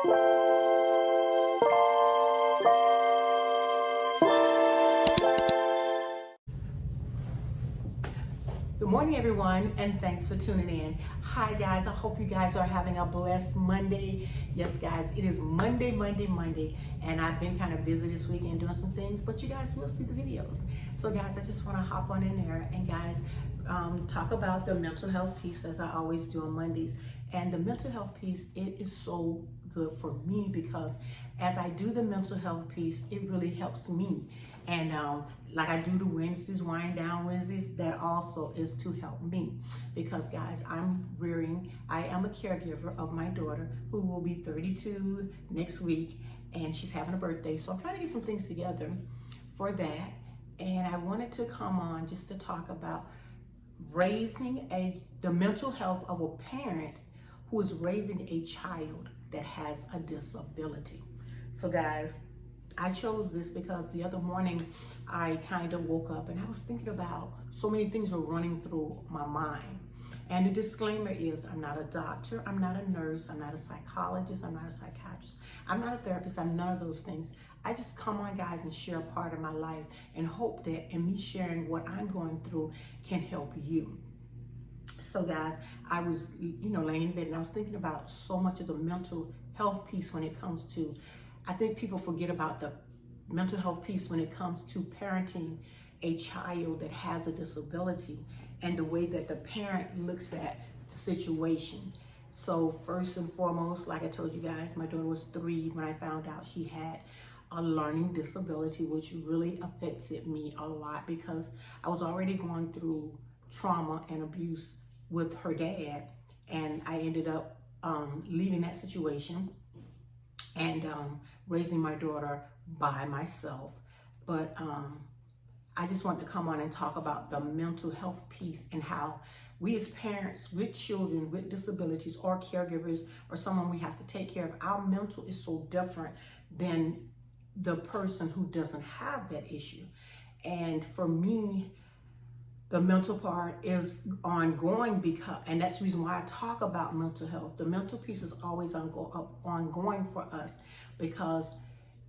Good morning, everyone, and thanks for tuning in. Hi, guys. I hope you guys are having a blessed Monday. Yes, guys, it is Monday, and I've been kind of busy this weekend doing some things, but you guys will see the videos. So, guys, I just want to hop on in there and, guys, talk about the mental health piece as I always do on Mondays. And the mental health piece, it is so good for me because as I do the mental health piece, it really helps me. And like I do the Wednesdays, wind down Wednesdays, that also is to help me. Because guys, I am a caregiver of my daughter who will be 32 next week, and she's having a birthday. So I'm trying to get some things together for that. And I wanted to come on just to talk about the mental health of a parent who is raising a child that has a disability. So guys, I chose this because the other morning I kind of woke up and I was thinking about so many things were running through my mind. And the disclaimer is I'm not a doctor, I'm not a nurse, I'm not a psychologist, I'm not a psychiatrist, I'm not a therapist, I'm none of those things. I just come on, guys, and share a part of my life and hope that in me sharing what I'm going through can help you. So guys, I was, laying in bed and I was thinking about so much of the mental health piece when it comes to, I think people forget about the mental health piece when it comes to parenting a child that has a disability and the way that the parent looks at the situation. So first and foremost, like I told you guys, my daughter was 3 when I found out she had a learning disability, which really affected me a lot because I was already going through trauma and abuse with her dad, and I ended up leaving that situation and raising my daughter by myself. But I just wanted to come on and talk about the mental health piece and how we as parents with children with disabilities or caregivers or someone we have to take care of, our mental is so different than the person who doesn't have that issue. And for me, the mental part is ongoing and that's the reason why I talk about mental health. The mental piece is always ongoing for us because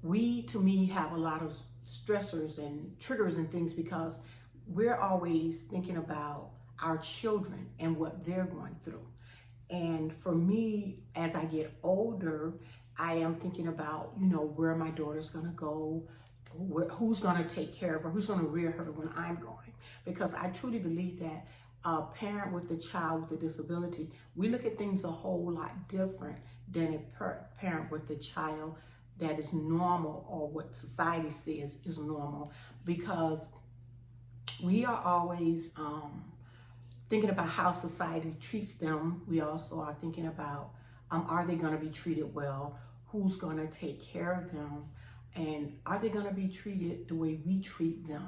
we, to me, have a lot of stressors and triggers and things because we're always thinking about our children and what they're going through. And for me, as I get older, I am thinking about, where my daughter's gonna go, who's gonna take care of her, who's gonna rear her when I'm going. Because I truly believe that a parent with a child with a disability, we look at things a whole lot different than a parent with a child that is normal or what society says is normal, because we are always thinking about how society treats them. We also are thinking about, are they gonna be treated well? Who's gonna take care of them? And are they gonna be treated the way we treat them?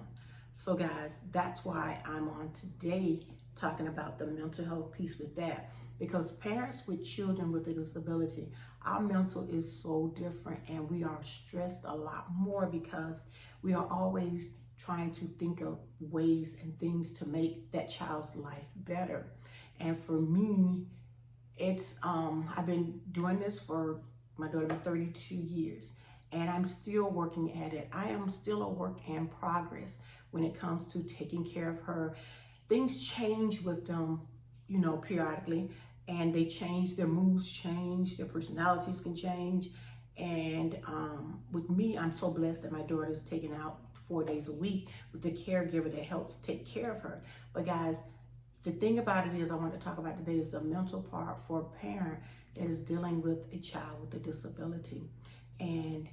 So guys, that's why I'm on today talking about the mental health piece with that, because parents with children with a disability, our mental is so different and we are stressed a lot more because we are always trying to think of ways and things to make that child's life better. And for me, it's I've been doing this for my daughter 32 years. And I'm still working at it. I am still a work in progress when it comes to taking care of her. Things change with them, periodically, and they change, their moods change, their personalities can change. And with me, I'm so blessed that my daughter is taken out 4 days a week with a caregiver that helps take care of her. But guys, the thing about it is I want to talk about today is the mental part for a parent that is dealing with a child with a disability. And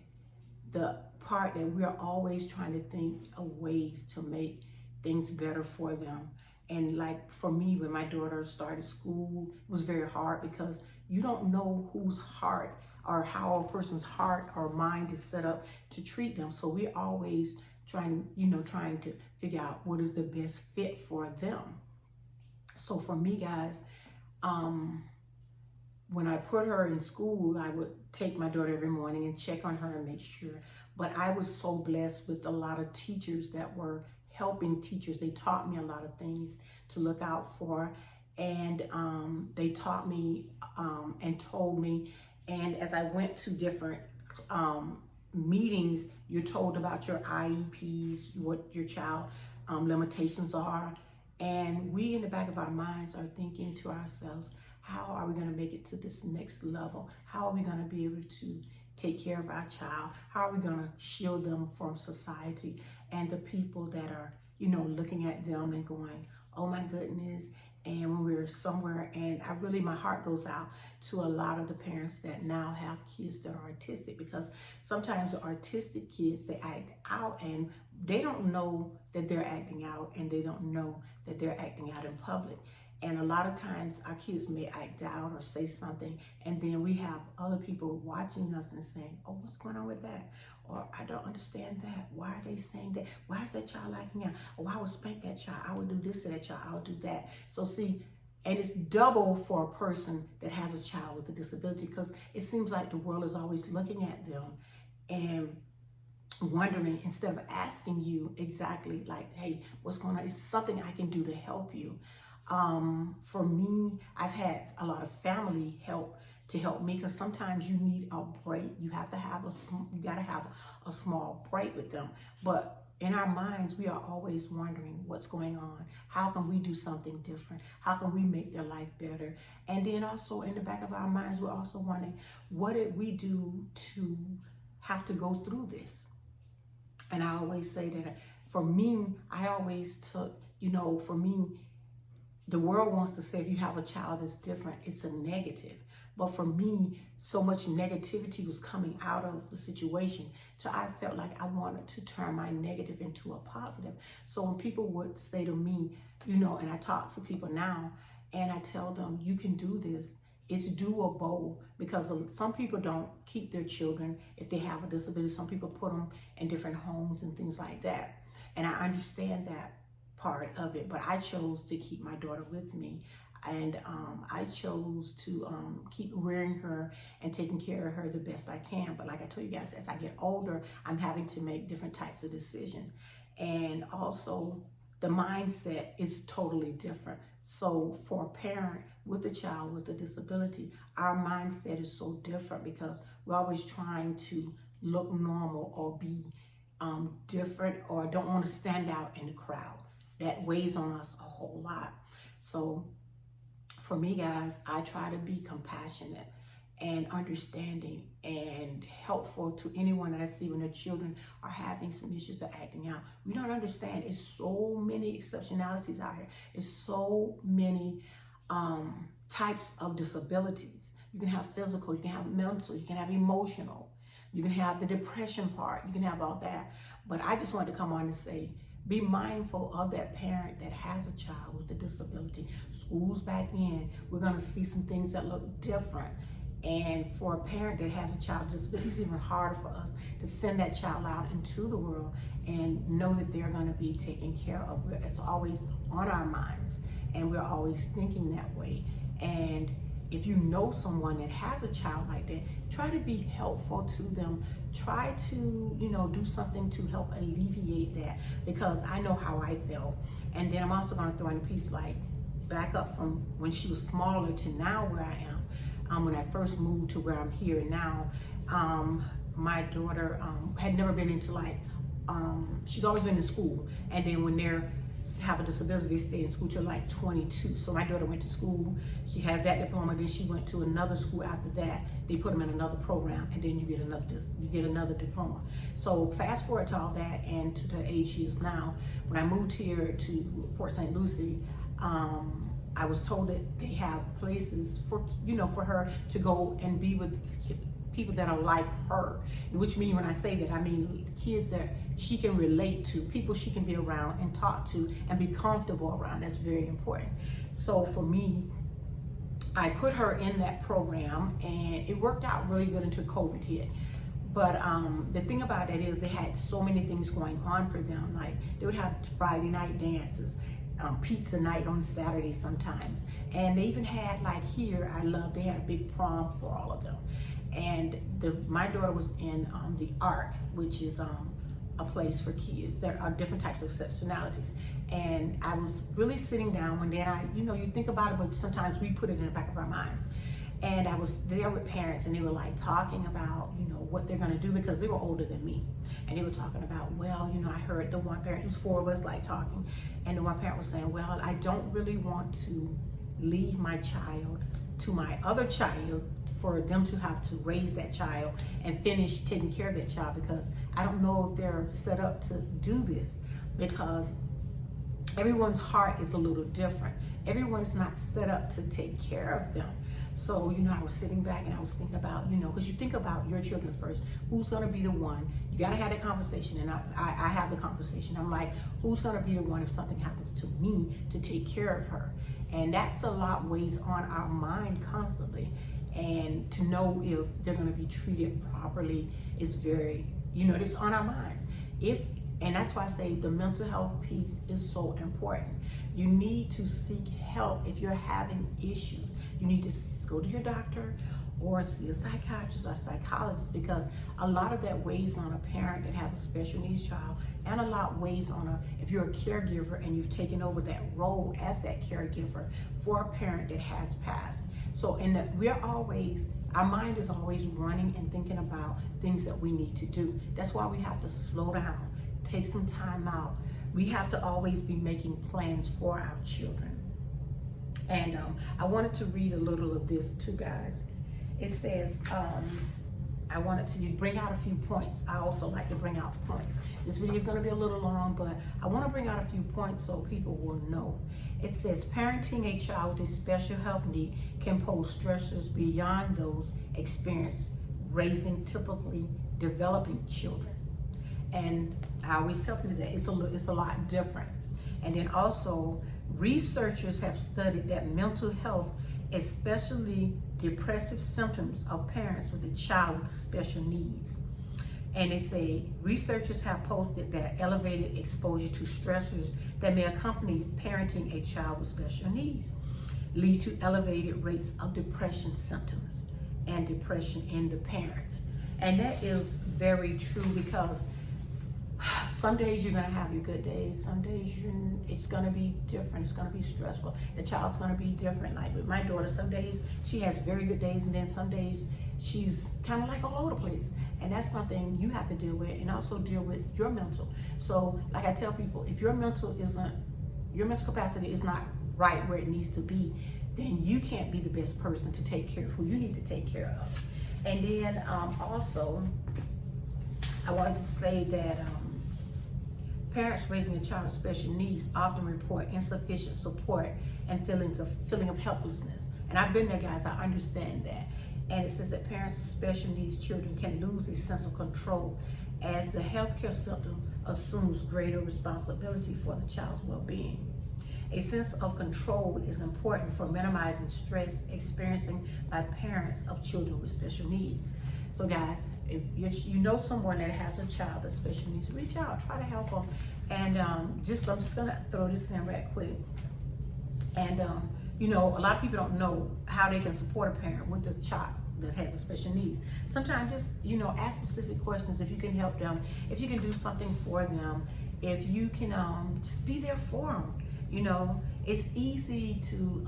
the part that we're always trying to think of ways to make things better for them. And like for me, when my daughter started school, it was very hard because you don't know whose heart or how a person's heart or mind is set up to treat them. So we're always trying to figure out what is the best fit for them. So for me, guys, when I put her in school, I would take my daughter every morning and check on her and make sure. But I was so blessed with a lot of teachers that were helping teachers. They taught me a lot of things to look out for. And they taught me and told me And as I went to different meetings, you're told about your IEPs, what your child limitations are. And we in the back of our minds are thinking to ourselves, how are we going to make it to this next level? How are we going to be able to take care of our child? How are we going to shield them from society and the people that are, looking at them and going, oh my goodness. And when we're somewhere, and my heart goes out to a lot of the parents that now have kids that are autistic, because sometimes the artistic kids, they act out and they don't know that they're acting out, and they don't know that they're acting out in public. And a lot of times our kids may act out or say something, and then we have other people watching us and saying, oh, what's going on with that? Or I don't understand that. Why are they saying that? Why is that child acting out? Oh, I would spank that child. I would do this to that child. I would do that. So see, and it's double for a person that has a child with a disability, because it seems like the world is always looking at them and wondering, instead of asking you exactly like, hey, what's going on? Is something I can do to help you? For me, I've had a lot of family help to help me, because sometimes you need a break. You gotta have a small break with them. But in our minds, we are always wondering what's going on. How can we do something different? How can we make their life better? And then also in the back of our minds, we're also wondering, what did we do to have to go through this? And I always say that for me, I always took, for me, the world wants to say if you have a child that's different, it's a negative. But for me, so much negativity was coming out of the situation. So I felt like I wanted to turn my negative into a positive. So when people would say to me, and I talk to people now, and I tell them, you can do this. It's doable, because some people don't keep their children if they have a disability. Some people put them in different homes and things like that. And I understand that part of it, but I chose to keep my daughter with me, and I chose to keep rearing her and taking care of her the best I can. But like I told you guys, as I get older, I'm having to make different types of decisions, and also the mindset is totally different. So for a parent with a child with a disability, our mindset is so different, because we're always trying to look normal or be different, or don't want to stand out in the crowd. That weighs on us a whole lot. So for me, guys, I try to be compassionate and understanding and helpful to anyone that I see when their children are having some issues or acting out. We don't understand. It's so many exceptionalities out here. It's so many types of disabilities. You can have physical, you can have mental, you can have emotional, you can have the depression part, you can have all that. But I just wanted to come on and say, be mindful of that parent that has a child with a disability. School's back in. We're going to see some things that look different. And for a parent that has a child with disability, it's even harder for us to send that child out into the world and know that they're going to be taken care of. It's always on our minds, and we're always thinking that way. And if you know someone that has a child like that, try to be helpful to them. Try to, do something to help alleviate that, because I know how I felt. And then I'm also going to throw in a piece, like back up from when she was smaller to now where I am. When I first moved to where I'm here now, my daughter had never been into she's always been in school. And then when they're have a disability, they stay in school till like 22. So my daughter went to school, she has that diploma, then she went to another school after that. They put them in another program, and then you get another diploma. So fast forward to all that, and to the age she is now. When I moved here to Port St. Lucie, I was told that they have places for her to go and be with people that are like her, which means, when I say that, I mean kids that she can relate to, people she can be around and talk to and be comfortable around. That's very important. So for me, I put her in that program, and it worked out really good until COVID hit. But the thing about it is, they had so many things going on for them. Like, they would have Friday night dances, pizza night on Saturday sometimes. And they even had, like here, they had a big prom for all of them. And my daughter was in the ARC, which is a place for kids. There are different types of exceptionalities. And I was really sitting down one day, and you think about it, but sometimes we put it in the back of our minds. And I was there with parents, and they were like talking about, you know, what they're going to do, because they were older than me. And they were talking about, well, you know, I heard the one parent, there's 4 of us like talking, and the one parent was saying, well, I don't really want to leave my child to my other child for them to have to raise that child and finish taking care of that child, because I don't know if they're set up to do this, because everyone's heart is a little different. Everyone's not set up to take care of them. So, you know, I was sitting back and I was thinking about, you know, because you think about your children first. Who's going to be the one? You got to have that conversation. And I have the conversation. I'm like, who's going to be the one if something happens to me to take care of her? And that's a lot weighs on our mind constantly. And to know if they're going to be treated properly is very, you know, it's on our minds. And that's why I say the mental health piece is so important. You need to seek help if you're having issues. You need to go to your doctor or see a psychiatrist or psychologist, because a lot of that weighs on a parent that has a special needs child, and a lot weighs on if you're a caregiver and you've taken over that role as that caregiver for a parent that has passed. So our mind is always running and thinking about things that we need to do. That's why we have to slow down, take some time out. We have to always be making plans for our children. And I wanted to read a little of this too, guys. It says, I wanted to bring out a few points. I also like to bring out points. This video is going to be a little long, but I want to bring out a few points so people will know. It says, parenting a child with a special health need can pose stressors beyond those experienced raising typically developing children. And I always tell people that it's a lot different. And then also, researchers have studied that mental health, especially depressive symptoms of parents with a child with special needs. And they say researchers have posted that elevated exposure to stressors that may accompany parenting a child with special needs lead to elevated rates of depression symptoms and depression in the parents. And that is very true, because some days you're going to have your good days. Some days it's going to be different. It's going to be stressful. The child's going to be different. Like with my daughter, some days she has very good days, and then some days she's kind of like all over the place. And that's something you have to deal with, and also deal with your mental. So like I tell people, if your mental capacity is not right where it needs to be, then you can't be the best person to take care of who you need to take care of. And then also, I wanted to say that parents raising a child with special needs often report insufficient support and feeling of helplessness. And I've been there, guys. I understand that. And it says that parents with special needs children can lose a sense of control as the healthcare system assumes greater responsibility for the child's well-being. A sense of control is important for minimizing stress experiencing by parents of children with special needs. So guys, if you know someone that has a child with special needs, reach out, try to help them. And I'm just gonna throw this in right quick. And you know, a lot of people don't know how they can support a parent with a child that has a special needs. Sometimes just, you know, ask specific questions if you can help them, if you can do something for them, if you can just be there for them. You know, it's easy to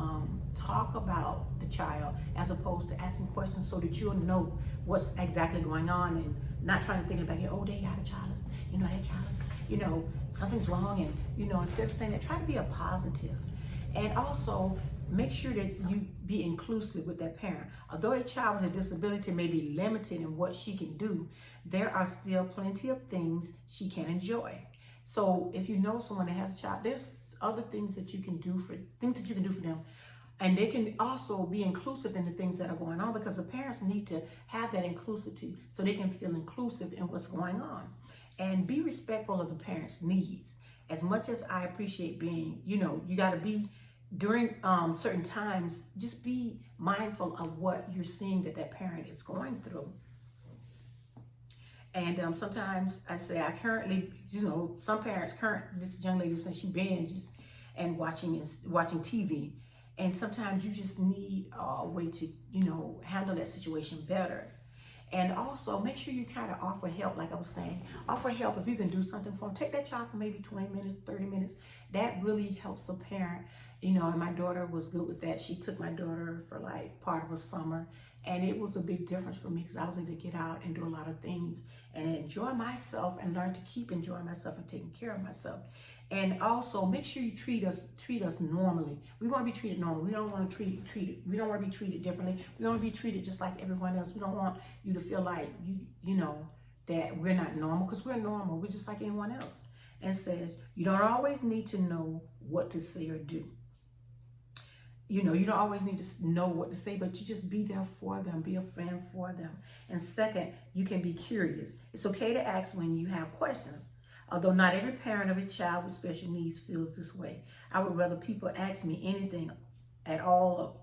talk about the child as opposed to asking questions so that you'll know what's exactly going on, and not trying to think about, oh, they got a child, you know, that child is, you know, something's wrong. And, you know, instead of saying that, try to be a positive. And also, make sure that you be inclusive with that parent. Although a child with a disability may be limited in what she can do, there are still plenty of things she can enjoy. So if you know someone that has a child, there's other things that you can do for them. And they can also be inclusive in the things that are going on, because the parents need to have that inclusivity so they can feel inclusive in what's going on. And be respectful of the parents' needs. As much as I appreciate being, you know, you got to be during certain times, just be mindful of what you're seeing that parent is going through. And sometimes I say, I currently, you know, some parents this young lady says she binges and watching TV. And sometimes you just need a way to, you know, handle that situation better. And also make sure you kind of offer help, like I was saying. Offer help if you can do something for them. Take that child for maybe 20 minutes, 30 minutes. That really helps a parent. You know, and my daughter was good with that. She took my daughter for like part of a summer. And it was a big difference for me because I was able to get out and do a lot of things and enjoy myself and learn to keep enjoying myself and taking care of myself. And also make sure you treat us normally. We want to be treated normally. We don't want to we don't want to be treated differently. We want to be treated just like everyone else. We don't want you to feel like you know that we're not normal, because we're normal. We're just like anyone else. And says you don't always need to know what to say or do. You know, you don't always need to know what to say, but you just be there for them, be a friend for them. And second, you can be curious. It's okay to ask when you have questions. Although not every parent of a child with special needs feels this way. I would rather people ask me anything at all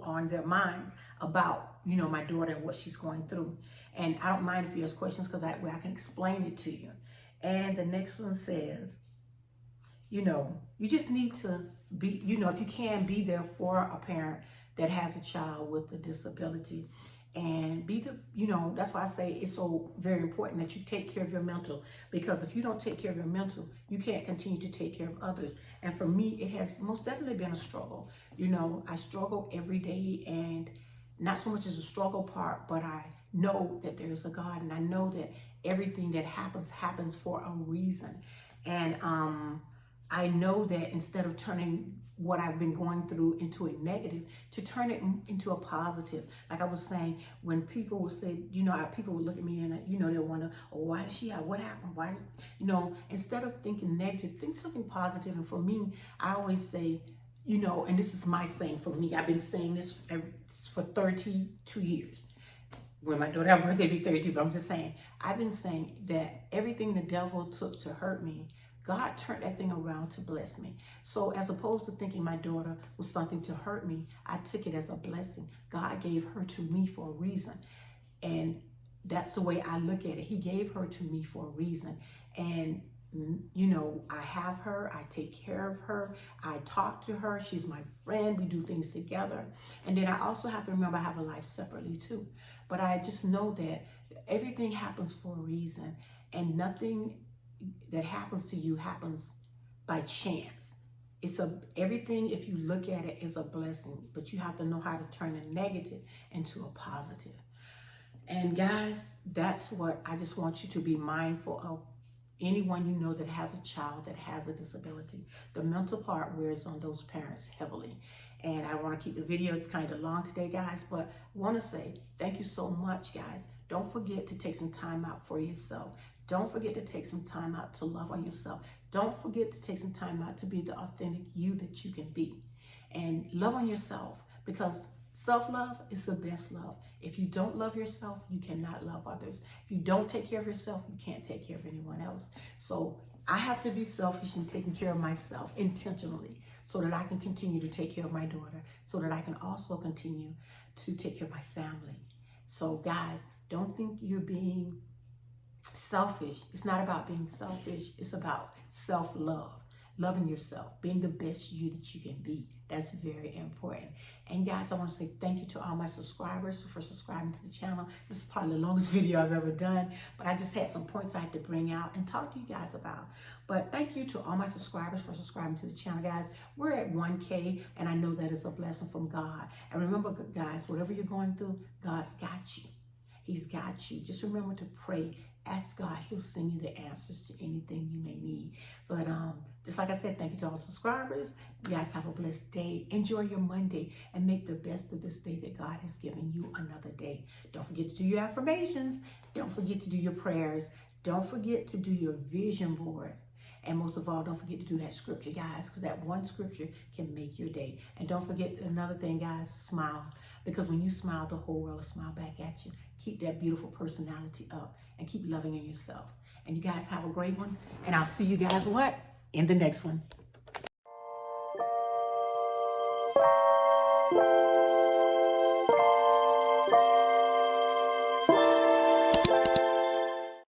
on their minds about, you know, my daughter and what she's going through. And I don't mind if you ask questions, because that way I can explain it to you. And the next one says, you know, you just need to be, you know, if you can, be there for a parent that has a child with a disability. And be the, you know, that's why I say it's so very important that you take care of your mental, because if you don't take care of your mental, you can't continue to take care of others. And for me, it has most definitely been a struggle. You know, I struggle every day, and not so much as a struggle part, but I know that there is a God, and I know that everything that happens for a reason. And I know that instead of turning what I've been going through into a negative, to turn it into a positive. Like I was saying, when people would say, you know, people would look at me and, you know, they'll wonder, oh, why is she out? What happened? Why, you know, instead of thinking negative, think something positive. And for me, I always say, you know, and this is my saying for me, I've been saying this for 32 years. When my daughter had birthday, be 32, but I'm just saying, I've been saying that everything the devil took to hurt me, God turned that thing around to bless me. So as opposed to thinking my daughter was something to hurt me, I took it as a blessing. God gave her to me for a reason. And that's the way I look at it. He gave her to me for a reason. And, you know, I have her, I take care of her, I talk to her, she's my friend, we do things together. And then I also have to remember I have a life separately too. But I just know that everything happens for a reason, and nothing that happens to you happens by chance. Everything, if you look at it, is a blessing, but you have to know how to turn a negative into a positive. And guys, that's what I just want you to be mindful of. Anyone you know that has a child that has a disability, the mental part wears on those parents heavily. And I want to keep the videos kind of long today, guys, but I want to say thank you so much, guys. Don't forget to take some time out for yourself. Don't forget to take some time out to love on yourself. Don't forget to take some time out to be the authentic you that you can be. And love on yourself, because self-love is the best love. If you don't love yourself, you cannot love others. If you don't take care of yourself, you can't take care of anyone else. So I have to be selfish in taking care of myself intentionally, so that I can continue to take care of my daughter, so that I can also continue to take care of my family. So guys, don't think you're being selfish. It's not about being selfish. It's about self-love, loving yourself, being the best you that you can be. That's very important. And guys, I want to say thank you to all my subscribers for subscribing to the channel. This is probably the longest video I've ever done, but I just had some points I had to bring out and talk to you guys about. But thank you to all my subscribers for subscribing to the channel, guys. We're at 1K, and I know that is a blessing from God. And remember, guys, whatever you're going through, God's got you. He's got you. Just remember to pray. Ask God. He'll send you the answers to anything you may need. But just like I said, thank you to all the subscribers. You guys have a blessed day. Enjoy your Monday and make the best of this day that God has given you another day. Don't forget to do your affirmations. Don't forget to do your prayers. Don't forget to do your vision board. And most of all, don't forget to do that scripture, guys, because that one scripture can make your day. And don't forget another thing, guys, smile. Because when you smile, the whole world will smile back at you. Keep that beautiful personality up and keep loving in yourself. And you guys have a great one. And I'll see you guys, in the next one.